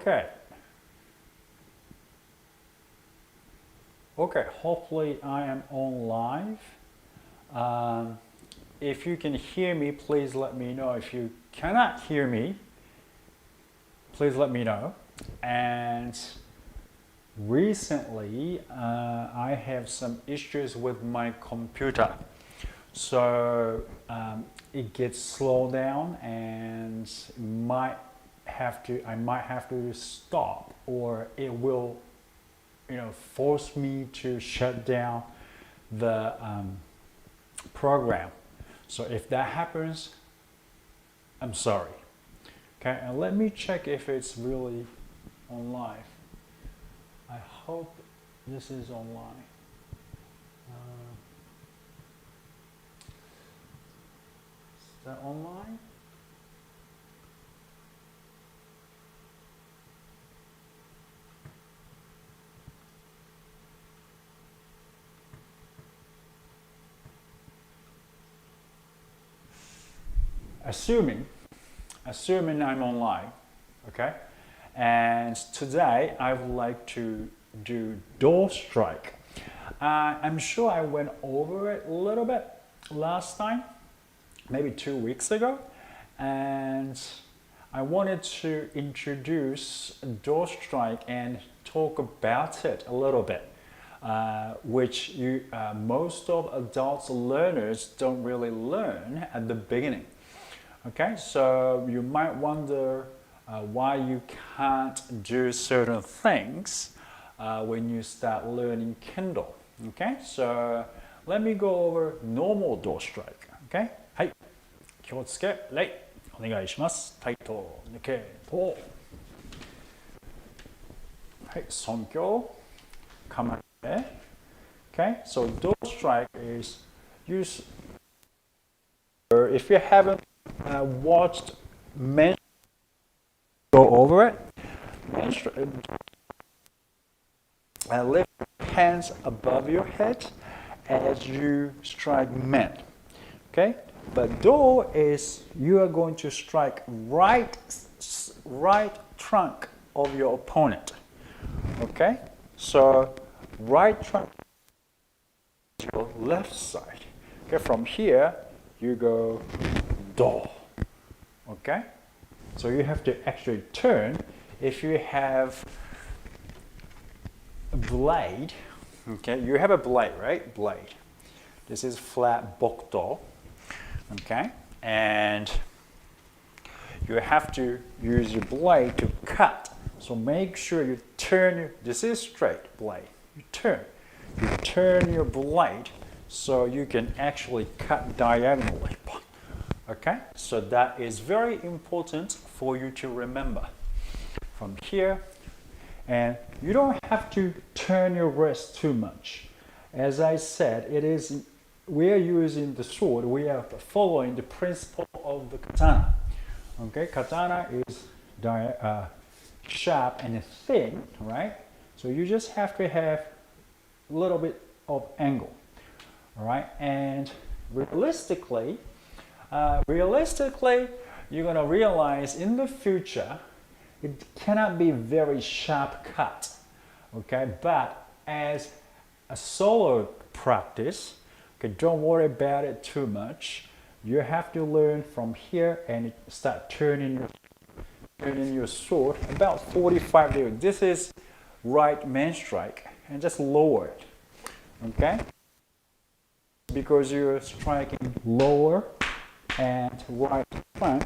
Okay. Okay, hopefully I am on live. If you can hear me, please let me know. If you cannot hear me, please let me know. And recently, I have some issues with my computer. So it gets slowed down and I might have to stop, or it will force me to shut down the program. So if that happens, I'm sorry. Okay, and let me check if it's really on live. I hope this is online. Is that online? Assuming I'm online, okay? And today I would like to do door strike. I'm sure I went over it a little bit last time, maybe 2 weeks ago, and I wanted to introduce door strike and talk about it a little bit, which most of adults learners don't really learn at the beginning. Okay, so you might wonder why you can't do certain things when you start learning Kendo. Okay, so let me go over normal door strike. Okay, はい、気をつけ、礼、お願いします。タイト、抜け、ポー。はい、尊敬、構え。Okay, so door strike is use. If you haven't watched men go over it, lift your hands above your head as you strike men. Okay, but do is you are going to strike right trunk of your opponent. Okay, so right trunk to your left side. Okay, from here you go do. Okay, so you have to actually turn. If you have a blade, okay, you have a blade, right? Blade. This is flat bokdo. Okay, and you have to use your blade to cut. So make sure you turn. This is straight blade. You turn your blade so you can actually cut diagonally. Okay, so that is very important for you to remember. From here, and you don't have to turn your wrist too much. As I said, we are using the sword. We are following the principle of the katana. Okay, katana is sharp and thin, right? So you just have to have a little bit of angle. All right, and realistically, you're gonna realize in the future it cannot be very sharp cut. Okay, but as a solo practice, okay, don't worry about it too much. You have to learn from here and start turning your sword about 45 degrees. This is right man strike, and just lower it. Okay, because you're striking lower and right flank.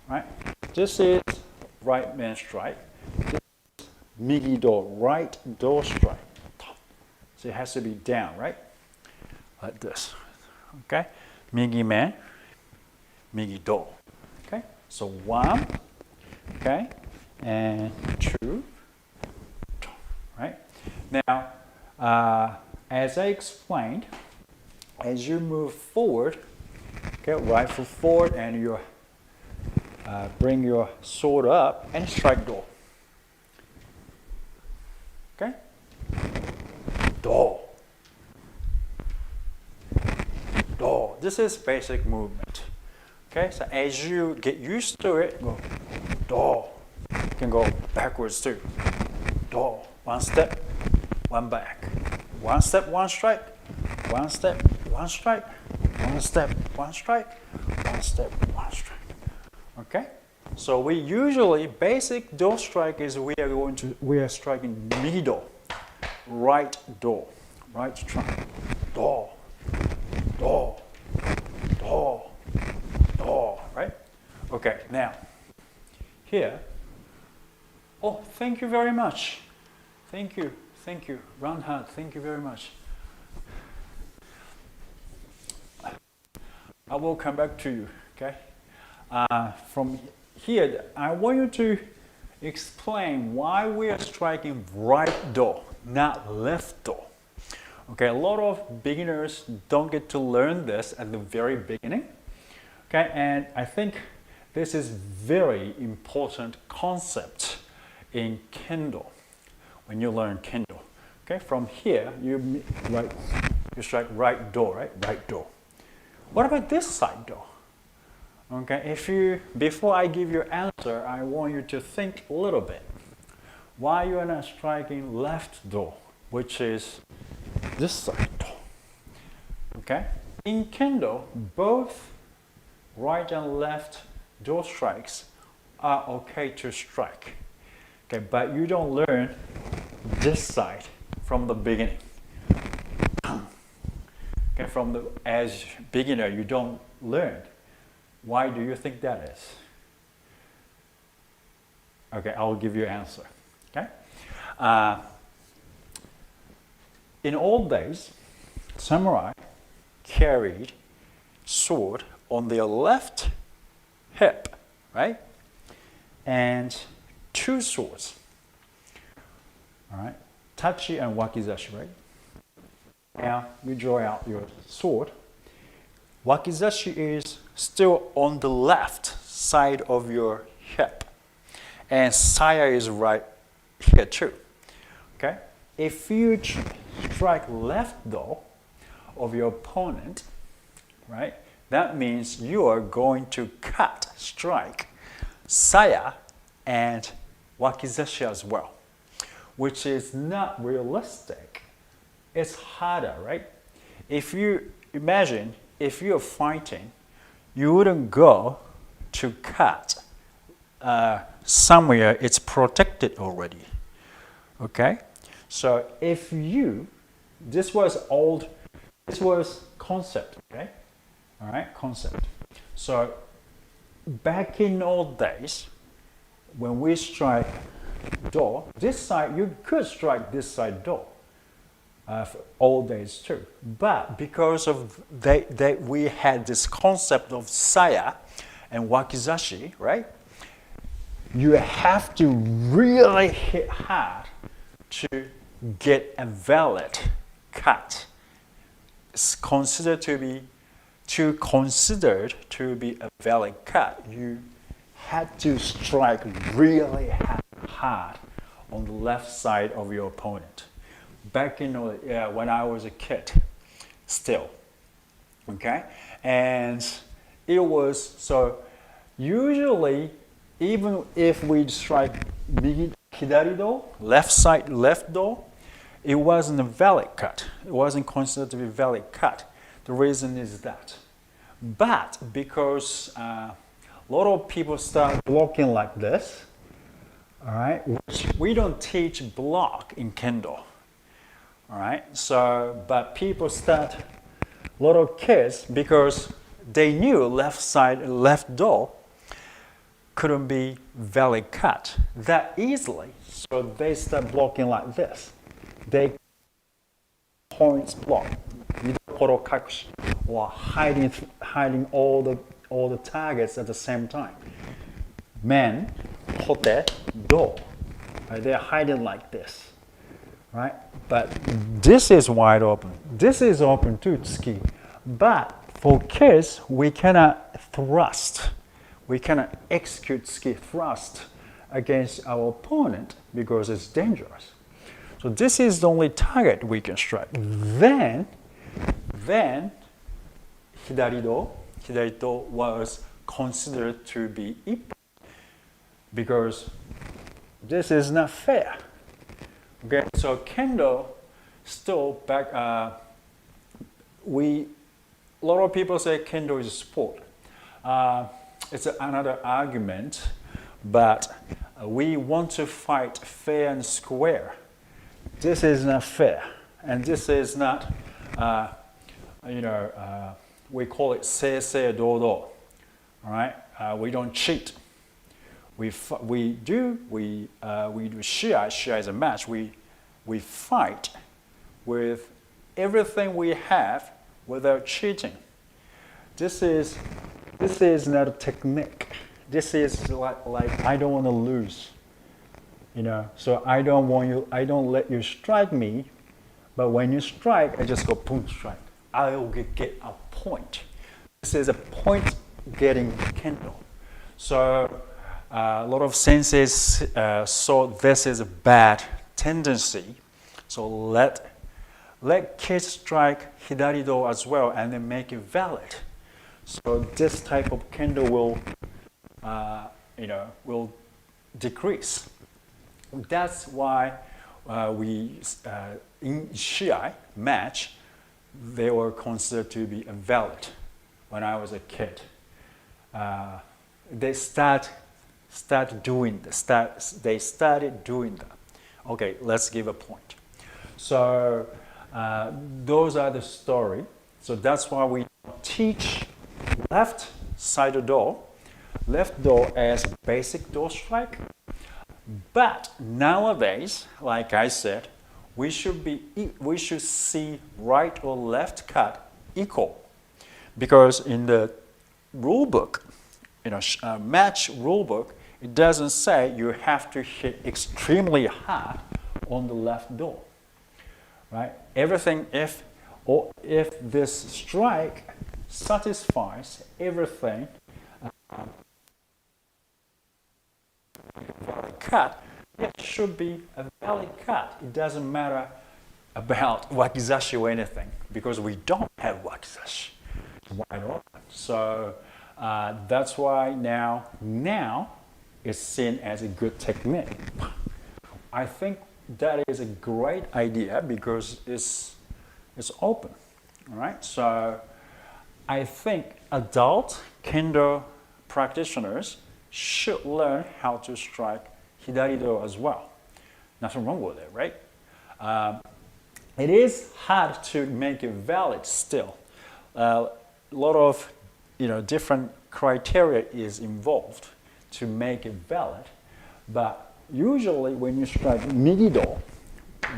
Right, this is right man strike. This is migi do, right do strike. So it has to be down, right? Like this. Okay, migi man, migi do. Okay, so 1, okay, and 2, right? Now, as I explained, as you move forward, okay, right foot forward, and you bring your sword up and strike do. Okay, do. Do. This is basic movement. Okay, so as you get used to it, go do. can go backwards too. Do, one step, one back. One step, one strike. One step, one strike. One step, one strike. One step, one strike. Okay? So we usually, basic do strike is we are striking middle, right do, right strike. Do, do, do, do, right? Okay, now, here, oh, thank you very much. Thank you, round hand, thank you very much. I will come back to you, okay? From here, I want you to explain why we are striking right do, not left do. Okay, a lot of beginners don't get to learn this at the very beginning. Okay, and I think this is very important concept in Kendo when you learn Kendo. Okay, from here you strike right do, right? Right do. What about this side do? Okay, before I give you answer, I want you to think a little bit. Why you are not striking left do, which is this side do? Okay, in Kendo, both right and left do strikes are okay to strike. Okay, but you don't learn this side from the beginning. Okay, as beginner, you don't learn. Why do you think that is? Okay, I'll give you an answer. Okay, in old days, samurai carried sword on their left hip, right? And two swords. All right, tachi and wakizashi, right? Now you draw out your sword. Wakizashi is still on the left side of your hip, and saya is right here too. Okay, if you strike left do of your opponent, right, that means you are going to strike saya and wakizashi as well, which is not realistic. It's harder, right? If you imagine, if you're fighting, you wouldn't go to cut somewhere it's protected already. Okay? So if this was concept, okay? All right, concept. So back in old days, when we strike do, this side, you could strike this side do. For old days too, but because of we had this concept of saya and wakizashi, right? You have to really hit hard to get a valid cut. It's considered to be a valid cut. You had to strike really hard on the left side of your opponent. Back in when I was a kid, still, okay, and it was so. Usually, even if we strike hidari do, left side left do, it wasn't a valid cut. It wasn't considered to be a valid cut. The reason is that, but because a lot of people start blocking like this, all right, which we don't teach block in Kendo. All right, so, but people start, a lot of kids, because they knew left side, left do couldn't be valid cut that easily. So they start blocking like this. They points block, or hiding all the targets at the same time. Men, hote, do, right? They're hiding like this. Right? But this is wide open. This is open too, tsuki. But for kids, we cannot thrust. We cannot execute tsuki thrust against our opponent because it's dangerous. So this is the only target we can strike. Then hidari do was considered to be ippo because This is not fair. Okay, so Kendo still back. A lot of people say Kendo is a sport. It's another argument, but we want to fight fair and square. This is not fair, and this is not, we call it sensei dodo. All right, we don't cheat. We do shiai. Shiai is a match. We fight with everything we have without cheating. This is not a technique. This is like I don't want to lose. So I don't let you strike me, but when you strike, I just go boom, strike. I'll get a point. This is a point getting Kendo. So a lot of senseis saw this as a bad tendency. So let kids strike hidari-do as well and then make it valid. So this type of Kendo will decrease. That's why in shiai match, they were considered to be invalid when I was a kid. They started doing that. Okay, let's give a point. So those are the story. So that's why we teach left side do as basic do strike. But nowadays, like I said, we should see right or left cut equal, because in the rule book, match rule book, it doesn't say you have to hit extremely hard on the left do, right? Everything if this strike satisfies everything. Valid cut, it should be a valid cut. It doesn't matter about wakizashi or anything, because we don't have wakizashi. Why not? So that's why now it's seen as a good technique. I think that is a great idea because it's open. All right. So I think adult Kendo practitioners should learn how to strike hidari-do as well. Nothing wrong with it, right? It is hard to make it valid still. A lot of different criteria is involved to make it valid, but usually when you strike migi-do,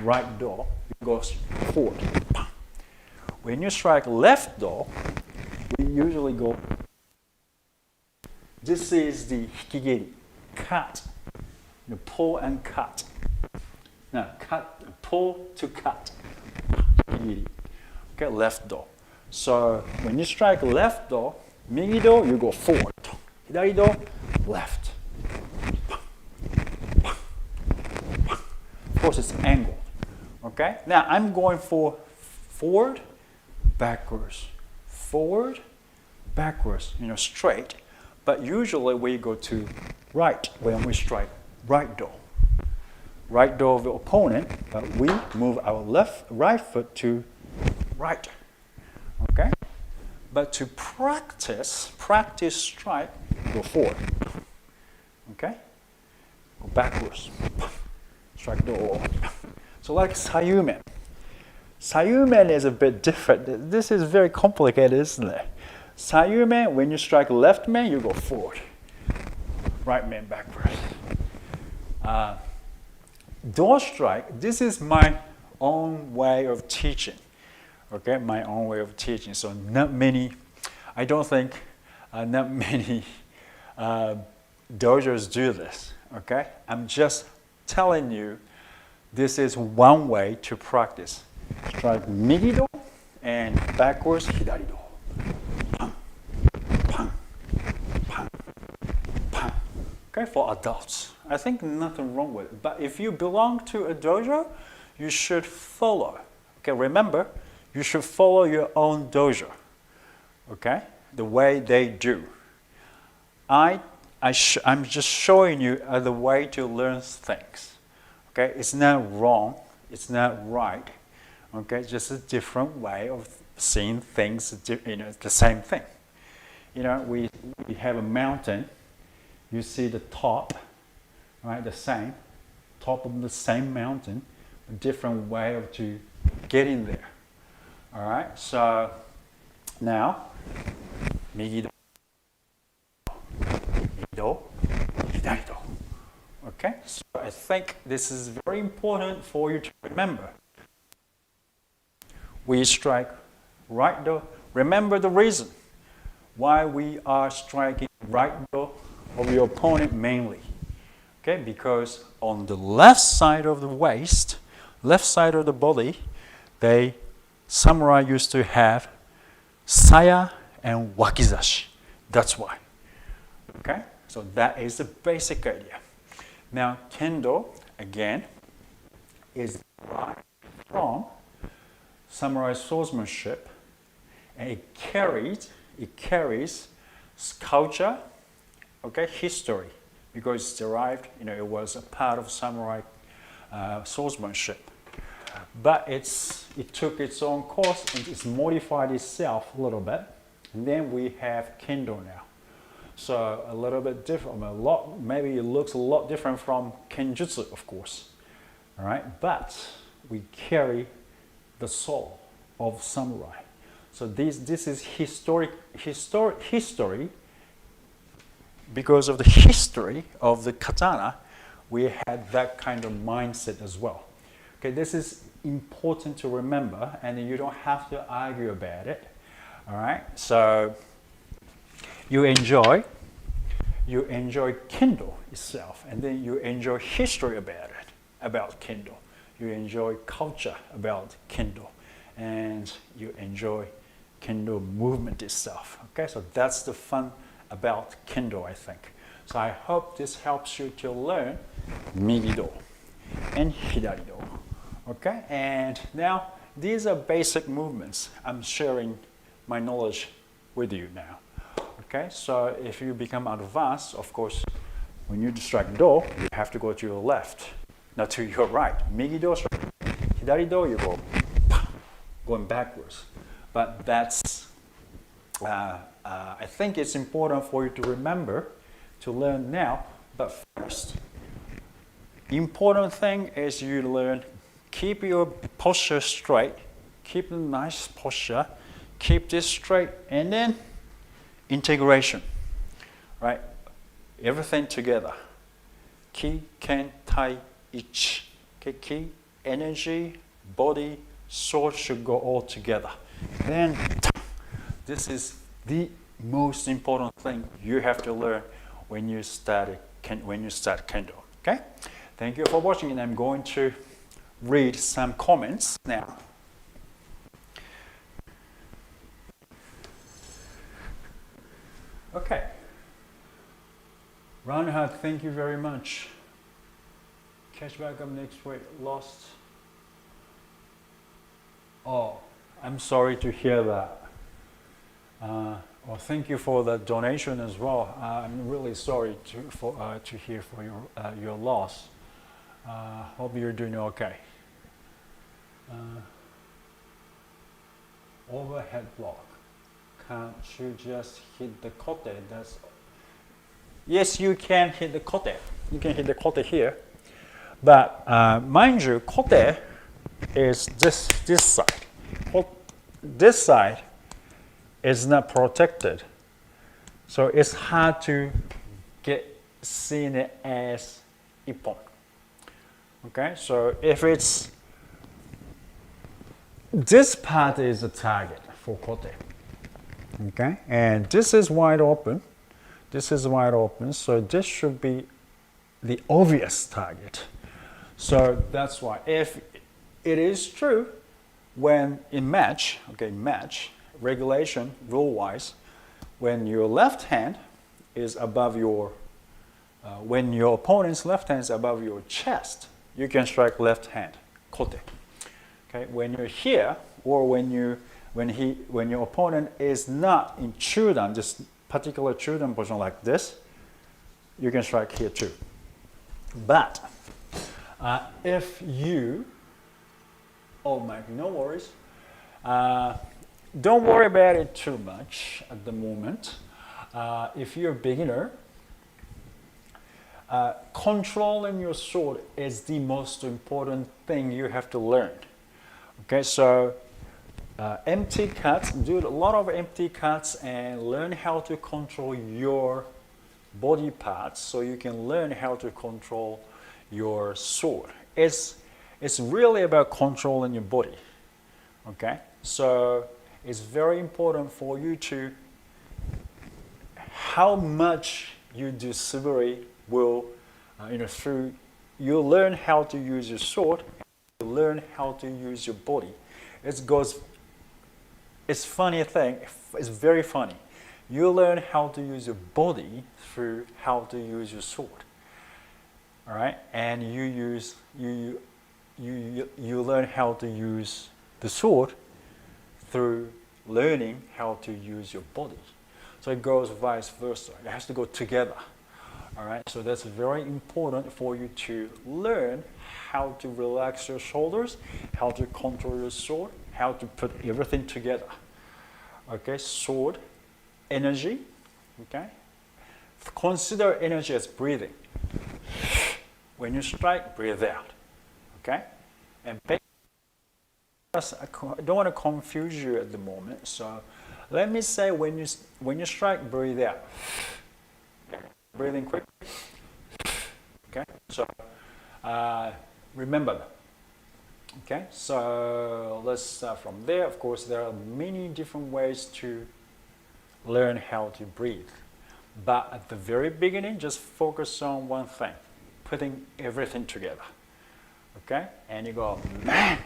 right do, it goes forward. When you strike left do, we usually go. This is the hikigeri, cut, pull and cut. Now, pull to cut. Hikigeri. Okay, left do. So when you strike left do, migi do, you go forward. Hidari do, left. Of course, it's angled. Okay. Now I'm going for forward, backwards, forward, backwards. Straight. But usually we go to right when we strike right do. Right do of the opponent, but we move our right foot to right. Okay? But to practice strike, go forward. Okay? Go backwards. Strike do. So like sayumen. Sayumen is a bit different. This is very complicated, isn't it? Sayumen, when you strike left man, you go forward. Right man backwards. Do strike, this is my own way of teaching. Okay, my own way of teaching. So not many dojos do this. Okay, I'm just telling you, this is one way to practice. Strike migi-do and backwards hidari-do. Okay, for adults. I think nothing wrong with it. But if you belong to a dojo, you should follow. Okay, remember, you should follow your own dojo. Okay, the way they do. I I'm just showing you the way to learn things. Okay, it's not wrong, it's not right. Okay, it's just a different way of seeing things. The same thing. We have a mountain. You see the top, right? The same top of the same mountain, a different way of to get in there. All right. So now, 右ど、右ど、左ど. Okay. So I think this is very important for you to remember. We strike right do. Remember the reason why we are striking right do of your opponent mainly. Okay, because on the left side of the waist, left side of the body, samurai used to have saya and wakizashi. That's why. Okay, so that is the basic idea. Now, kendo, again, is derived from samurai swordsmanship, and it carries culture, okay, history, because it's derived, it was a part of samurai swordsmanship. But it took its own course and it's modified itself a little bit. And then we have kendo now. So a little bit different, maybe it looks a lot different from kenjutsu, of course. All right, but we carry the soul of samurai. So this is history. Because of the history of the katana, we had that kind of mindset as well. Okay, this is important to remember, and you don't have to argue about it. All right, so you enjoy kendo itself, and then you enjoy history about kendo. You enjoy culture about kendo, and you enjoy kendo movement itself. Okay, so that's the fun about kendo, I think. So I hope this helps you to learn migi-do and hidari-do. Okay, and now these are basic movements. I'm sharing my knowledge with you now. Okay, so if you become advanced, of course, when you strike do, you have to go to your left, not to your right. Migi-do, hidari-do, you go going backwards. But that's, I think it's important for you to remember, to learn now. But first, important thing is you learn, keep your posture straight, keep a nice posture, keep this straight, and then integration, right? Everything together. Ki, ken, tai, ichi. Okay, ki, energy, body, sword should go all together. Then, this is the most important thing you have to learn when you start kendo. Okay? Thank you for watching, and I'm going to read some comments now. Okay. Reinhard, thank you very much. Catch back up next week. Lost. Oh, I'm sorry to hear that. Well, thank you for the donation as well. I'm really sorry to hear for your loss. Hope you're doing okay. Overhead block. Can't you just hit the kote? Yes, you can hit the kote. You can hit the kote here. But mind you, kote is this side. This side is not protected. So it's hard to get seen it as ippon. Okay, so if it's this part is a target for kote. Okay, and this is wide open. This is wide open, so this should be the obvious target. So that's why, if it is true, when in match, regulation, rule-wise, when your left hand is above your, when your opponent's left hand is above your chest, you can strike left hand, kote. Okay, when you're here, or when your opponent is not in chudan, this particular chudan position like this, you can strike here too. But if you, oh my, no worries. Don't worry about it too much at the moment. If you're a beginner, controlling your sword is the most important thing you have to learn. Okay, so empty cuts, do a lot of empty cuts and learn how to control your body parts so you can learn how to control your sword. It's really about controlling your body. Okay, so it's very important for you to, how much you do suburi will, through, you learn how to use your sword, you learn how to use your body. It's funny thing, it's very funny. You learn how to use your body through how to use your sword. All right, and you learn how to use the sword through learning how to use your body. So it goes vice versa. It has to go together. All right, so that's very important for you to learn how to relax your shoulders, how to control your sword, how to put everything together. Okay, sword, energy, okay? Consider energy as breathing. When you strike, breathe out, okay? And I don't want to confuse you at the moment, so let me say when you strike, breathe out. Breathing quick. Okay, so remember that. Okay, so let's start from there. Of course, there are many different ways to learn how to breathe. But at the very beginning, just focus on one thing, putting everything together. Okay, and you go, man,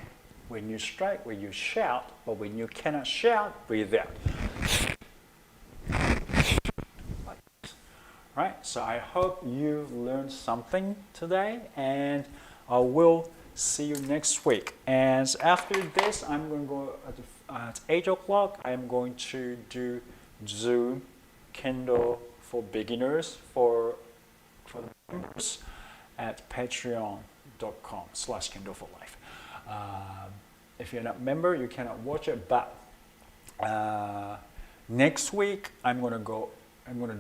when you strike, when you shout, but when you cannot shout, breathe out. Right, so I hope you learned something today, and I will see you next week. And after this, I'm going to go at 8 o'clock. I'm going to do Zoom Kendo for beginners for the members at patreon.com/Kendo for Life. If you're not a member, you cannot watch it. But next week, I'm going to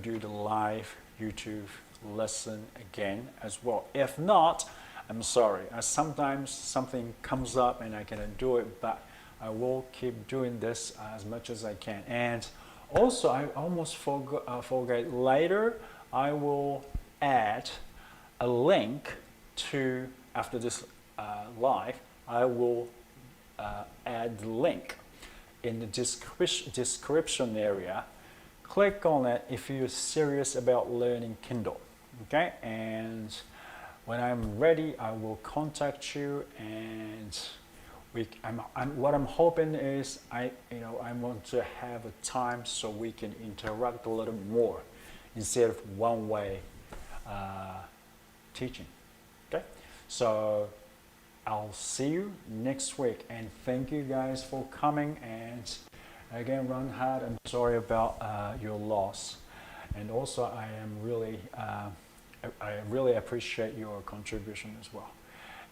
do the live YouTube lesson again as well. If not, I'm sorry. Sometimes something comes up and I cannot do it, but I will keep doing this as much as I can. And also, I almost forget. Later, I will add a link to, after this live, I will add the link in the description area. Click on it if you're serious about learning Kendo, okay? And when I'm ready, I will contact you, and what I'm hoping is I want to have a time so we can interact a little more instead of one-way teaching, okay? So I'll see you next week, and thank you guys for coming. And again, run hard. I'm sorry about your loss, and also I really appreciate your contribution as well.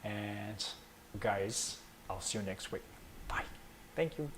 And guys, I'll see you next week. Bye. Thank you.